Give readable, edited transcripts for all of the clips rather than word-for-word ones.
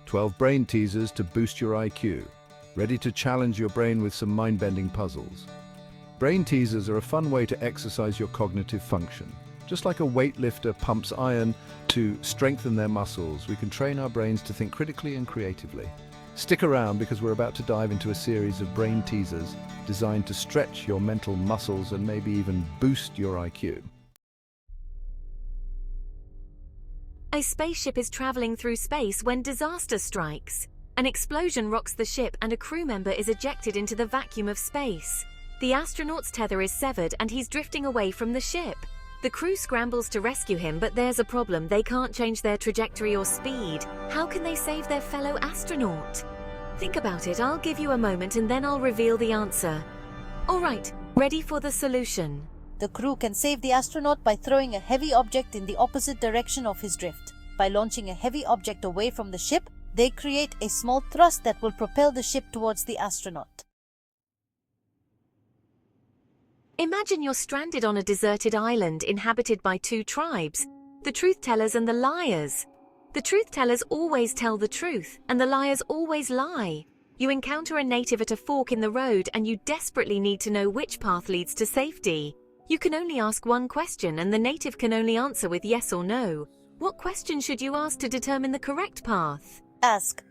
12 brain teasers to boost your IQ. Ready to challenge your brain with some mind-bending puzzles? Brain teasers are a fun way to exercise your cognitive function. Just like a weightlifter pumps iron to strengthen their muscles, we can train our brains to think critically and creatively. Stick around because we're about to dive into a series of brain teasers designed to stretch your mental muscles and maybe even boost your IQ. A spaceship is traveling through space when disaster strikes. An explosion rocks the ship and a crew member is ejected into the vacuum of space. The astronaut's tether is severed and he's drifting away from the ship. The crew scrambles to rescue him, but there's a problem. They can't change their trajectory or speed. How can they save their fellow astronaut? Think about it. I'll give you a moment and then I'll reveal the answer. All right, ready for the solution. The crew can save the astronaut by throwing a heavy object in the opposite direction of his drift. By launching a heavy object away from the ship, they create a small thrust that will propel the ship towards the astronaut. Imagine you're stranded on a deserted island inhabited by two tribes, the truth-tellers and the liars. The truth-tellers always tell the truth, and the liars always lie. You encounter a native at a fork in the road and you desperately need to know which path leads to safety. You can only ask one question and the native can only answer with yes or no. What question should you ask to determine the correct path? Ask.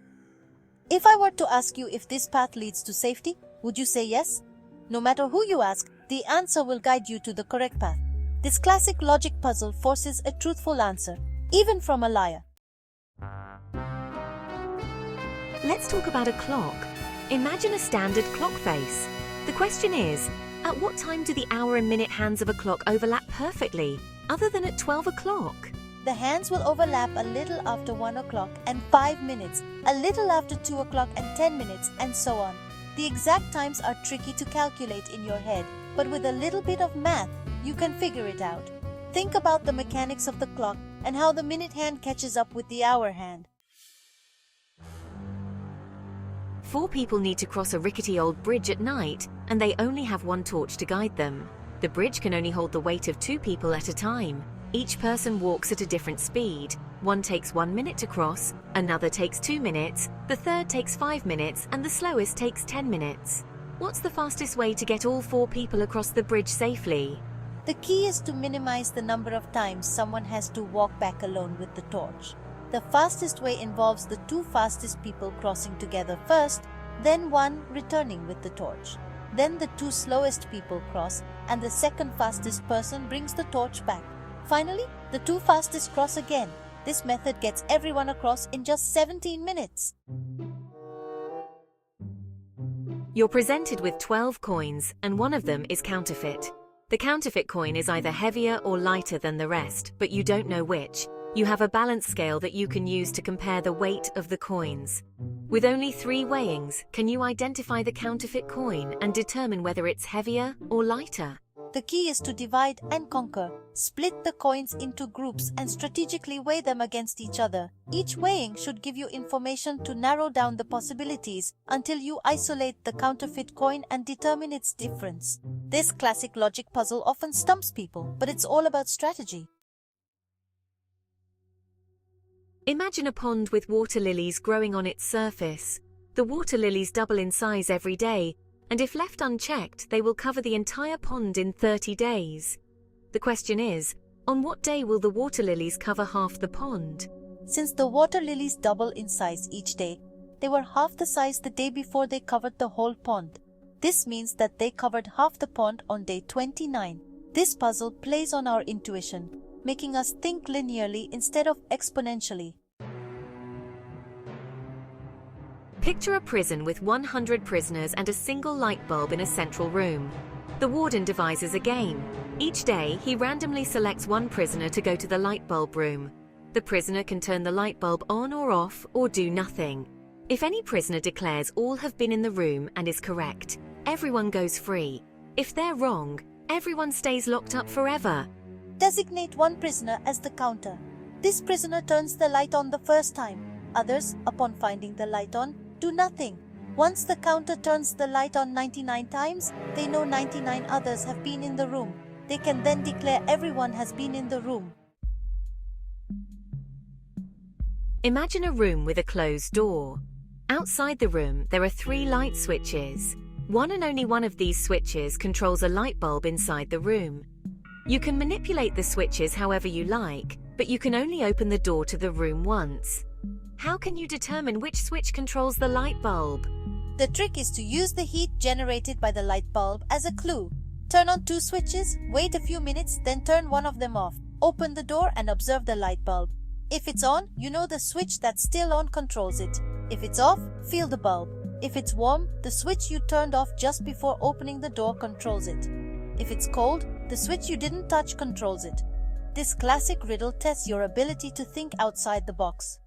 If I were to ask you if this path leads to safety, would you say yes? No matter who you ask, the answer will guide you to the correct path. This classic logic puzzle forces a truthful answer, even from a liar. Let's talk about a clock. Imagine a standard clock face. The question is, at what time do the hour and minute hands of a clock overlap perfectly, other than at 12 o'clock? The hands will overlap a little after 1 o'clock and 5 minutes, a little after 2 o'clock and 10 minutes, and so on. The exact times are tricky to calculate in your head, but with a little bit of math, you can figure it out. Think about the mechanics of the clock and how the minute hand catches up with the hour hand. 4 people need to cross a rickety old bridge at night, and they only have one torch to guide them. The bridge can only hold the weight of 2 people at a time. Each person walks at a different speed. One takes 1 minute to cross, another takes 2 minutes, the third takes 5 minutes, and the slowest takes 10 minutes. What's the fastest way to get all 4 people across the bridge safely? The key is to minimize the number of times someone has to walk back alone with the torch. The fastest way involves the 2 fastest people crossing together first, then one returning with the torch. Then the 2 slowest people cross, and the second fastest person brings the torch back. Finally, the 2 fastest cross again. This method gets everyone across in just 17 minutes. You're presented with 12 coins, and one of them is counterfeit. The counterfeit coin is either heavier or lighter than the rest, but you don't know which. You have a balance scale that you can use to compare the weight of the coins. With only 3 weighings, can you identify the counterfeit coin and determine whether it's heavier or lighter? The key is to divide and conquer. Split the coins into groups and strategically weigh them against each other. Each weighing should give you information to narrow down the possibilities until you isolate the counterfeit coin and determine its difference. This classic logic puzzle often stumps people, but it's all about strategy. Imagine a pond with water lilies growing on its surface. The water lilies double in size every day, and if left unchecked, they will cover the entire pond in 30 days. The question is, on what day will the water lilies cover half the pond? Since the water lilies double in size each day, they were half the size the day before they covered the whole pond. This means that they covered half the pond on day 29. This puzzle plays on our intuition, making us think linearly instead of exponentially. Picture a prison with 100 prisoners and a single light bulb in a central room. The warden devises a game. Each day, he randomly selects one prisoner to go to the light bulb room. The prisoner can turn the light bulb on or off or do nothing. If any prisoner declares all have been in the room and is correct, everyone goes free. If they're wrong, everyone stays locked up forever. Designate one prisoner as the counter. This prisoner turns the light on the first time. Others, upon finding the light on, do nothing. Once the counter turns the light on 99 times, they know 99 others have been in the room. They can then declare everyone has been in the room. Imagine a room with a closed door. Outside the room, there are 3 light switches. One and only one of these switches controls a light bulb inside the room. You can manipulate the switches however you like, but you can only open the door to the room once. How can you determine which switch controls the light bulb? The trick is to use the heat generated by the light bulb as a clue. Turn on 2 switches, wait a few minutes, then turn one of them off. Open the door and observe the light bulb. If it's on, you know the switch that's still on controls it. If it's off, feel the bulb. If it's warm, the switch you turned off just before opening the door controls it. If it's cold, the switch you didn't touch controls it. This classic riddle tests your ability to think outside the box.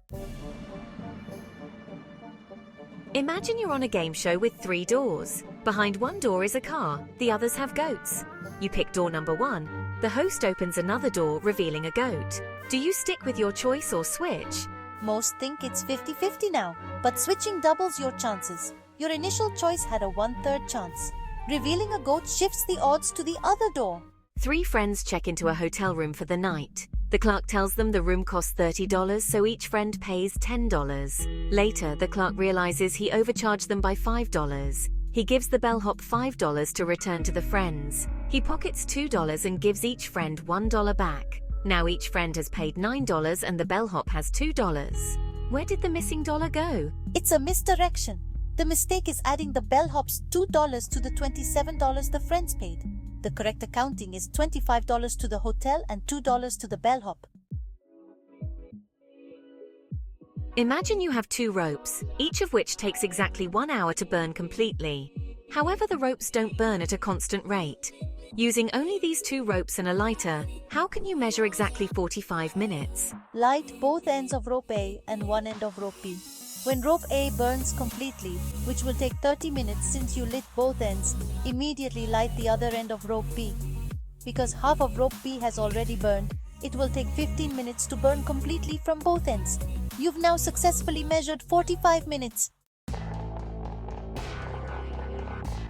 Imagine you're on a game show with 3 doors. Behind one door is a car, the others have goats. You pick door number 1. The host opens another door, revealing a goat. Do you stick with your choice or switch? Most think it's 50-50 now, but switching doubles your chances. Your initial choice had a 1/3 chance. Revealing a goat shifts the odds to the other door. 3 friends check into a hotel room for the night. The clerk tells them the room costs $30, so each friend pays $10. Later, the clerk realizes he overcharged them by $5. He gives the bellhop $5 to return to the friends. He pockets $2 and gives each friend $1 back. Now each friend has paid $9 and the bellhop has $2. Where did the missing dollar go? It's a misdirection. The mistake is adding the bellhop's $2 to the $27 the friends paid. The correct accounting is $25 to the hotel and $2 to the bellhop. Imagine you have 2 ropes, each of which takes exactly 1 hour to burn completely. However, the ropes don't burn at a constant rate. Using only these 2 ropes and a lighter, how can you measure exactly 45 minutes? Light both ends of rope A and one end of rope B. When rope A burns completely, which will take 30 minutes since you lit both ends, immediately light the other end of rope B. Because half of rope B has already burned, it will take 15 minutes to burn completely from both ends. You've now successfully measured 45 minutes.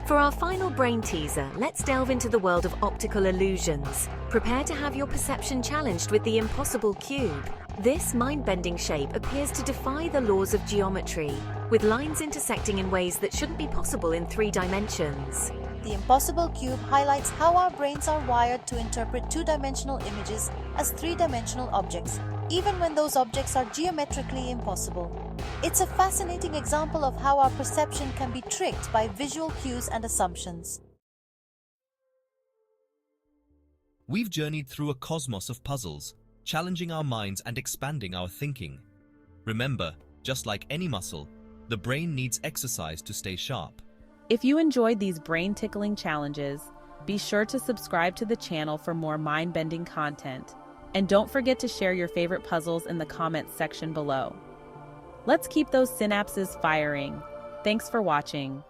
For our final brain teaser, let's delve into the world of optical illusions. Prepare to have your perception challenged with the impossible cube. This mind-bending shape appears to defy the laws of geometry, with lines intersecting in ways that shouldn't be possible in 3 dimensions. The impossible cube highlights how our brains are wired to interpret 2-dimensional images as 3-dimensional objects, even when those objects are geometrically impossible. It's a fascinating example of how our perception can be tricked by visual cues and assumptions. We've journeyed through a cosmos of puzzles, challenging our minds and expanding our thinking. Remember, just like any muscle, the brain needs exercise to stay sharp. If you enjoyed these brain-tickling challenges, be sure to subscribe to the channel for more mind-bending content. And don't forget to share your favorite puzzles in the comments section below. Let's keep those synapses firing. Thanks for watching.